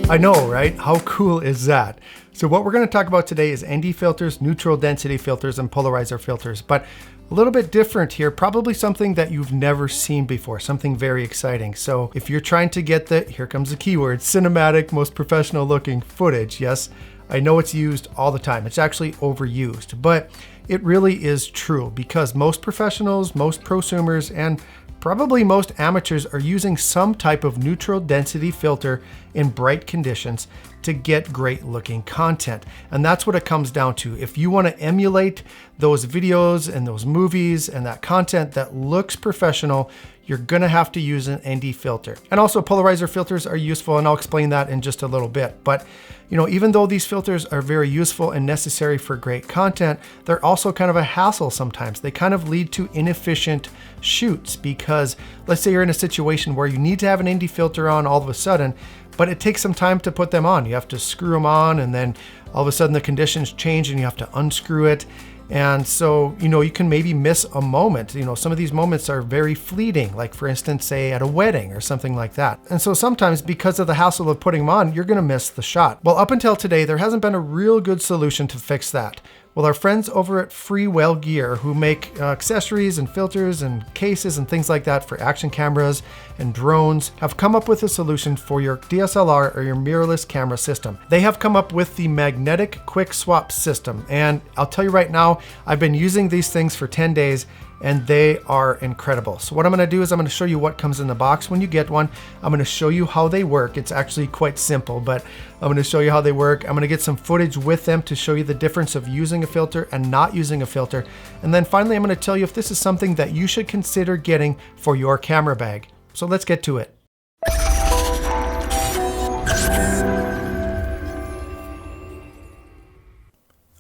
I know, right? How cool is that? So what we're going to talk about today is ND filters, neutral density filters, and polarizer filters, but a little bit different here, probably something that you've never seen before, something very exciting. So if you're trying to get the, here comes the keyword, cinematic, most professional looking footage, yes, I know it's used all the time. It's actually overused, but it really is true because most professionals, most prosumers, and probably most amateurs are using some type of neutral density filter in bright conditions to get great looking content. And that's what it comes down to. If you want to emulate those videos and those movies and that content that looks professional, you're gonna have to use an ND filter. And also polarizer filters are useful, and I'll explain that in just a little bit. But you know, even though these filters are very useful and necessary for great content, they're also kind of a hassle sometimes. They kind of lead to inefficient shoots because let's say you're in a situation where you need to have an ND filter on all of a sudden, but it takes some time to put them on. You have to screw them on, and then all of a sudden the conditions change and you have to unscrew it. And so, you know, you can maybe miss a moment. You know, some of these moments are very fleeting, like for instance, say at a wedding or something like that. And so sometimes because of the hassle of putting them on, you're gonna miss the shot. Well, up until today, there hasn't been a real good solution to fix that. Well, our friends over at FreeWell Gear, who make accessories and filters and cases and things like that for action cameras and drones, have come up with a solution for your DSLR or your mirrorless camera system. They have come up with the magnetic quick swap system. And I'll tell you right now, I've been using these things for 10 days and they are incredible. So what I'm gonna do is I'm gonna show you what comes in the box when you get one. I'm gonna show you how they work. It's actually quite simple, but I'm gonna show you how they work. I'm gonna get some footage with them to show you the difference of using a filter and not using a filter. And then finally, I'm gonna tell you if this is something that you should consider getting for your camera bag. So let's get to it.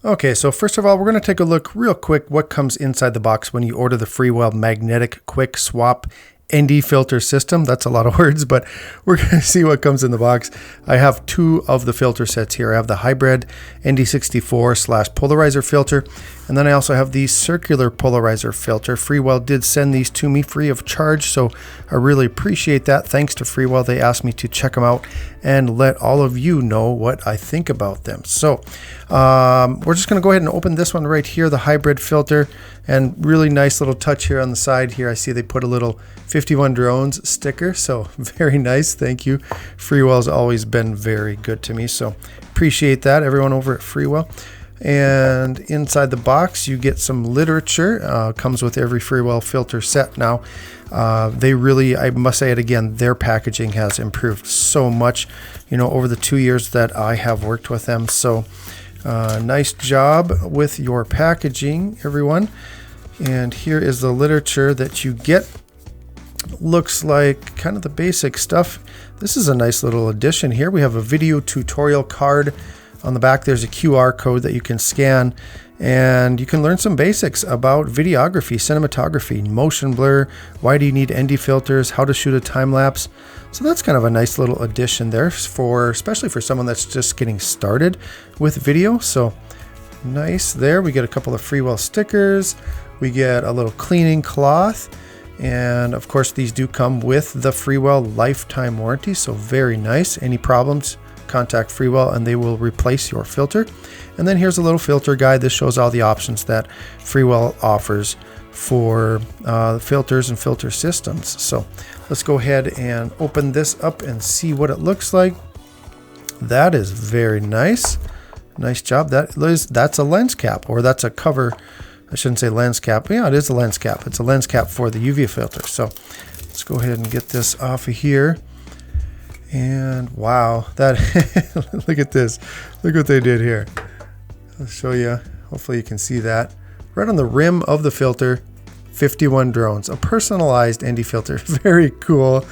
Okay, so first of all, we're going to take a look real quick what comes inside the box when you order the FreeWell Magnetic Quick Swap ND filter system. That's a lot of words, but we're going to see what comes in the box. I have two of the filter sets here. I have the hybrid ND64/polarizer filter, and then I also have the circular polarizer filter. FreeWell did send these to me free of charge, so I really appreciate that. Thanks to FreeWell, they asked me to check them out and let all of you know what I think about them. So we're just going to go ahead and open this one right here, the hybrid filter, and really nice little touch here on the side here. I see they put a little 51 drones sticker, so very nice. Thank you. FreeWell's always been very good to me, so appreciate that, everyone over at FreeWell. And inside the box, you get some literature. Comes with every FreeWell filter set now. They really, I must say it again, their packaging has improved so much, you know, over the 2 years that I have worked with them. So nice job with your packaging, everyone. And here is the literature that you get. Looks like kind of the basic stuff. This is a nice little addition here. We have a video tutorial card. On the back, there's a QR code that you can scan, and you can learn some basics about videography, cinematography, motion blur, why do you need ND filters, how to shoot a time lapse. So that's kind of a nice little addition there for, especially for someone that's just getting started with video. So nice there. We get a couple of FreeWell stickers. We get a little cleaning cloth. And of course, these do come with the FreeWell lifetime warranty. So very nice. Any problems, contact FreeWell and they will replace your filter. And then here's a little filter guide. This shows all the options that FreeWell offers for filters and filter systems. So let's go ahead and open this up and see what it looks like. That is very nice. Nice job. That's a lens cap, or that's a cover. I shouldn't say lens cap. Yeah, it is a lens cap. It's a lens cap for the UV filter. So let's go ahead and get this off of here. And wow, that look at this. Look what they did here. I'll show you. Hopefully you can see that. Right on the rim of the filter, 51 drones. A personalized ND filter. Very cool.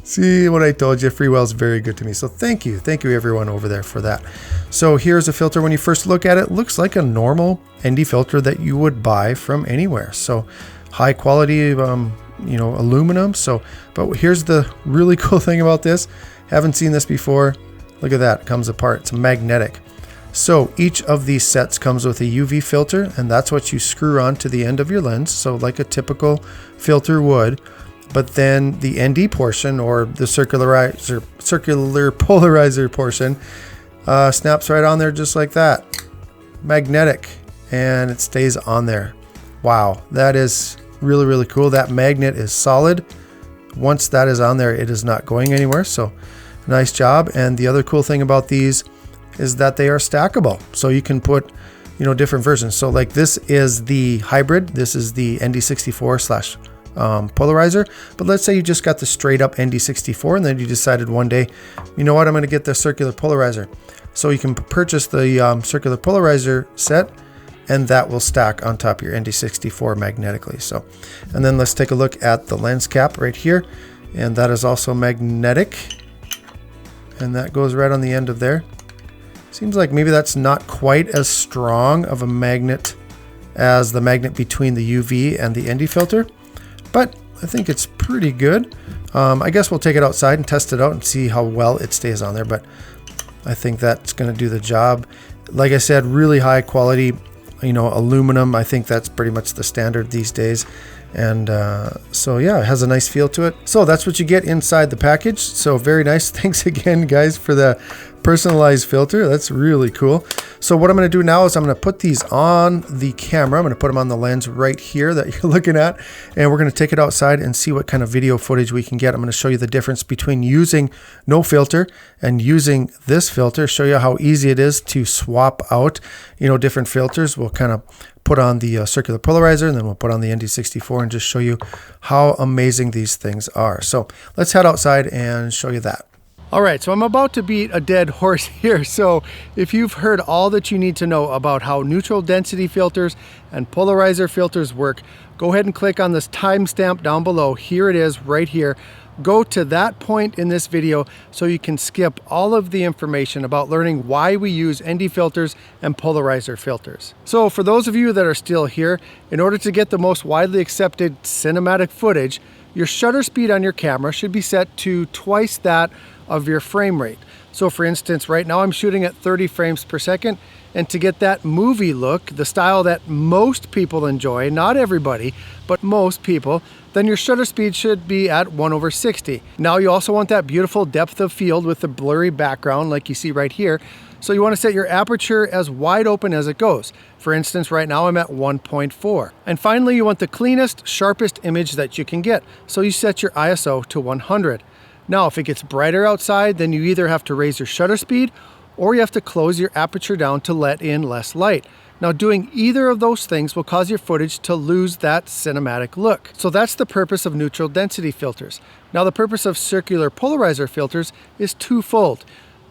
See what I told you? FreeWell is very good to me. So thank you. Thank you everyone over there for that. So here's a filter. When you first look at it, looks like a normal ND filter that you would buy from anywhere. So high quality, aluminum. So, but here's the really cool thing about this. Haven't seen this before. Look at that. It comes apart. It's magnetic. So each of these sets comes with a UV filter, and that's what you screw on to the end of your lens. So like a typical filter would. but then the ND portion, or the circular polarizer portion, snaps right on there just like that. Magnetic, and it stays on there. Wow, that is really, really cool. That magnet is solid. Once that is on there, it is not going anywhere. So nice job. And the other cool thing about these is that they are stackable. So you can put, you know, different versions. So like this is the hybrid. This is the ND64 / polarizer. But let's say you just got the straight up ND64 and then you decided one day, you know what, I'm going to get the circular polarizer. So you can purchase the circular polarizer set, and that will stack on top of your ND64 magnetically. So, and then let's take a look at the lens cap right here. And that is also magnetic. And that goes right on the end of there. Seems like maybe that's not quite as strong of a magnet as the magnet between the UV and the ND filter, but I think it's pretty good. I guess we'll take it outside and test it out and see how well it stays on there, but I think that's going to do the job. Like I said, really high quality, you know, aluminum. I think that's pretty much the standard these days. And so yeah, it has a nice feel to it. So that's what you get inside the package. So very nice. Thanks again, guys, for the personalized filter. That's really cool. So what I'm going to do now is I'm going to put these on the camera. I'm going to put them on the lens right here that you're looking at, and we're going to take it outside and see what kind of video footage we can get. I'm going to show you the difference between using no filter and using this filter, show you how easy it is to swap out, you know, different filters. We'll kind of put on the circular polarizer, and then we'll put on the ND64 and just show you how amazing these things are. So let's head outside and show you that. All right, so I'm about to beat a dead horse here. So if you've heard all that you need to know about how neutral density filters and polarizer filters work, go ahead and click on this timestamp down below. Here it is right here. Go to that point in this video so you can skip all of the information about learning why we use ND filters and polarizer filters. So for those of you that are still here, in order to get the most widely accepted cinematic footage, your shutter speed on your camera should be set to twice that of your frame rate. So for instance, right now I'm shooting at 30 frames per second, and to get that movie look, the style that most people enjoy, not everybody, but most people, then your shutter speed should be at 1/60. Now you also want that beautiful depth of field with the blurry background like you see right here. So you want to set your aperture as wide open as it goes. For instance, right now I'm at 1.4. And finally, you want the cleanest, sharpest image that you can get. So you set your ISO to 100. Now, if it gets brighter outside, then you either have to raise your shutter speed or you have to close your aperture down to let in less light. Now, doing either of those things will cause your footage to lose that cinematic look. So that's the purpose of neutral density filters. Now, the purpose of circular polarizer filters is twofold.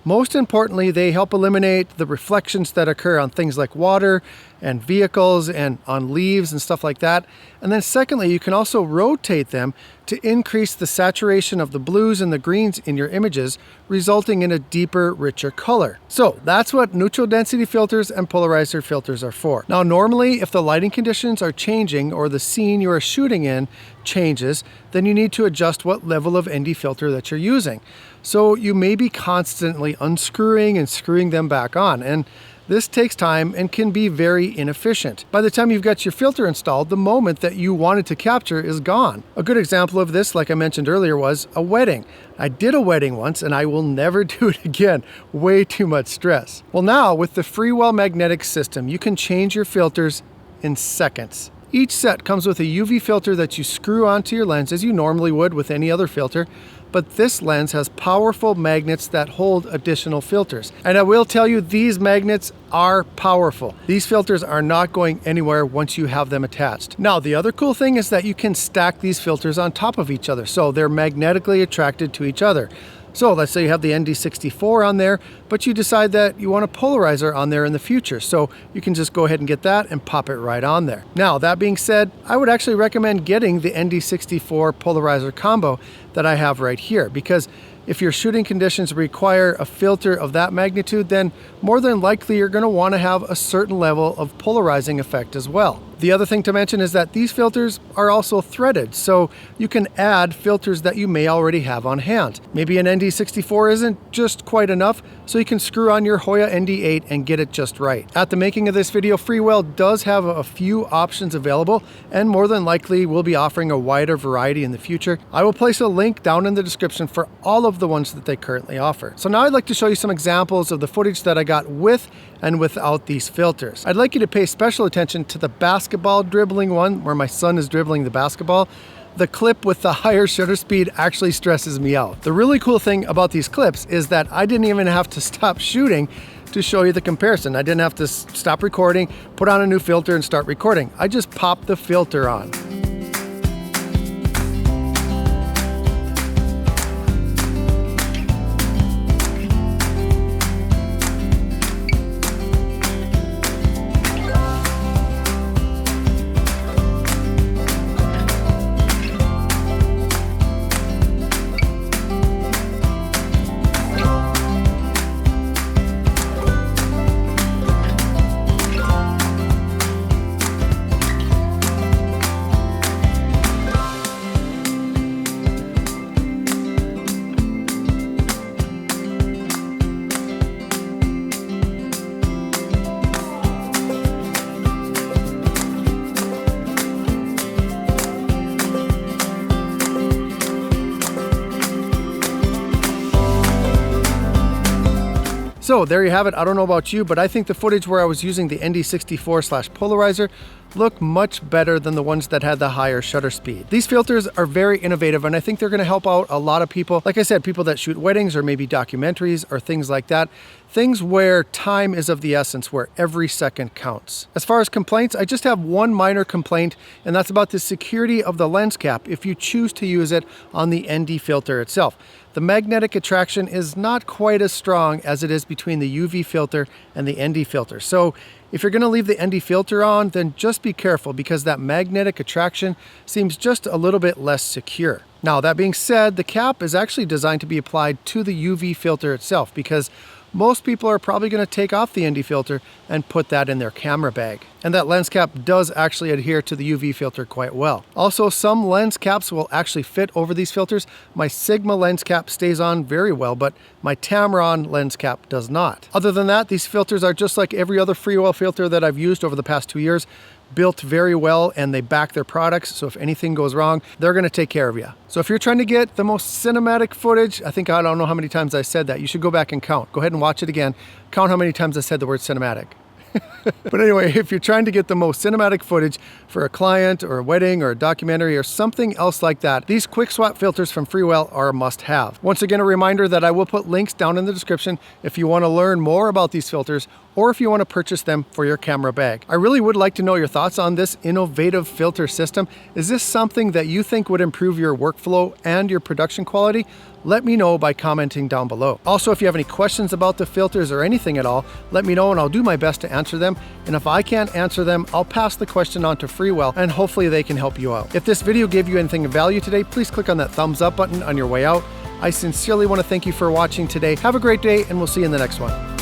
Most importantly, they help eliminate the reflections that occur on things like water and vehicles and on leaves and stuff like that. And then secondly, you can also rotate them to increase the saturation of the blues and the greens in your images, resulting in a deeper, richer color. So that's what neutral density filters and polarizer filters are for. Now, normally, if the lighting conditions are changing or the scene you are shooting in changes, then you need to adjust what level of ND filter that you're using. So you may be constantly unscrewing and screwing them back on, and this takes time and can be very inefficient. By the time you've got your filter installed, the moment that you wanted to capture is gone. A good example of this, like I mentioned earlier, was a wedding. I did a wedding once and I will never do it again. Way too much stress. Well, now with the FreeWell magnetic system, you can change your filters in seconds. Each set comes with a UV filter that you screw onto your lens as you normally would with any other filter, but this lens has powerful magnets that hold additional filters. And I will tell you, these magnets are powerful. These filters are not going anywhere once you have them attached. Now, the other cool thing is that you can stack these filters on top of each other, so they're magnetically attracted to each other. So let's say you have the ND64 on there, but you decide that you want a polarizer on there in the future. So you can just go ahead and get that and pop it right on there. Now, that being said, I would actually recommend getting the ND64 polarizer combo that I have right here, because if your shooting conditions require a filter of that magnitude, then more than likely you're going to want to have a certain level of polarizing effect as well. The other thing to mention is that these filters are also threaded, so you can add filters that you may already have on hand. Maybe an ND64 isn't just quite enough, so you can screw on your Hoya ND8 and get it just right. At the making of this video, FreeWell does have a few options available, and more than likely will be offering a wider variety in the future. I will place a link down in the description for all of the ones that they currently offer. So now I'd like to show you some examples of the footage that I got with and without these filters. I'd like you to pay special attention to the basketball dribbling one where my son is dribbling the basketball. The clip with the higher shutter speed actually stresses me out. The really cool thing about these clips is that I didn't even have to stop shooting to show you the comparison. I didn't have to stop recording, put on a new filter and start recording. I just popped the filter on. So there you have it. I don't know about you, but I think the footage where I was using the ND64/polarizer look much better than the ones that had the higher shutter speed. These filters are very innovative, and I think they're going to help out a lot of people. Like I said, people that shoot weddings or maybe documentaries or things like that. Things where time is of the essence, where every second counts. As far as complaints, I just have one minor complaint, and that's about the security of the lens cap if you choose to use it on the ND filter itself. The magnetic attraction is not quite as strong as it is between the UV filter and the ND filter. So if you're going to leave the ND filter on, then just be careful because that magnetic attraction seems just a little bit less secure. Now, that being said, the cap is actually designed to be applied to the UV filter itself because most people are probably going to take off the ND filter and put that in their camera bag. And that lens cap does actually adhere to the UV filter quite well. Also, some lens caps will actually fit over these filters. My Sigma lens cap stays on very well, but my Tamron lens cap does not. Other than that, these filters are just like every other FreeWell filter that I've used over the past 2 years. Built very well, and they back their products, so if anything goes wrong, they're going to take care of you. So if you're trying to get the most cinematic footage, I don't know how many times I said that. You should go back and count. Go ahead and watch it again. Count how many times I said the word cinematic. But anyway, if you're trying to get the most cinematic footage for a client or a wedding or a documentary or something else like that, these quick swap filters from FreeWell are a must-have. Once again, a reminder that I will put links down in the description if you want to learn more about these filters or if you want to purchase them for your camera bag. I really would like to know your thoughts on this innovative filter system. Is this something that you think would improve your workflow and your production quality? Let me know by commenting down below. Also, if you have any questions about the filters or anything at all, let me know and I'll do my best to answer them. And if I can't answer them, I'll pass the question on to FreeWell and hopefully they can help you out. If this video gave you anything of value today, please click on that thumbs up button on your way out. I sincerely want to thank you for watching today. Have a great day and we'll see you in the next one.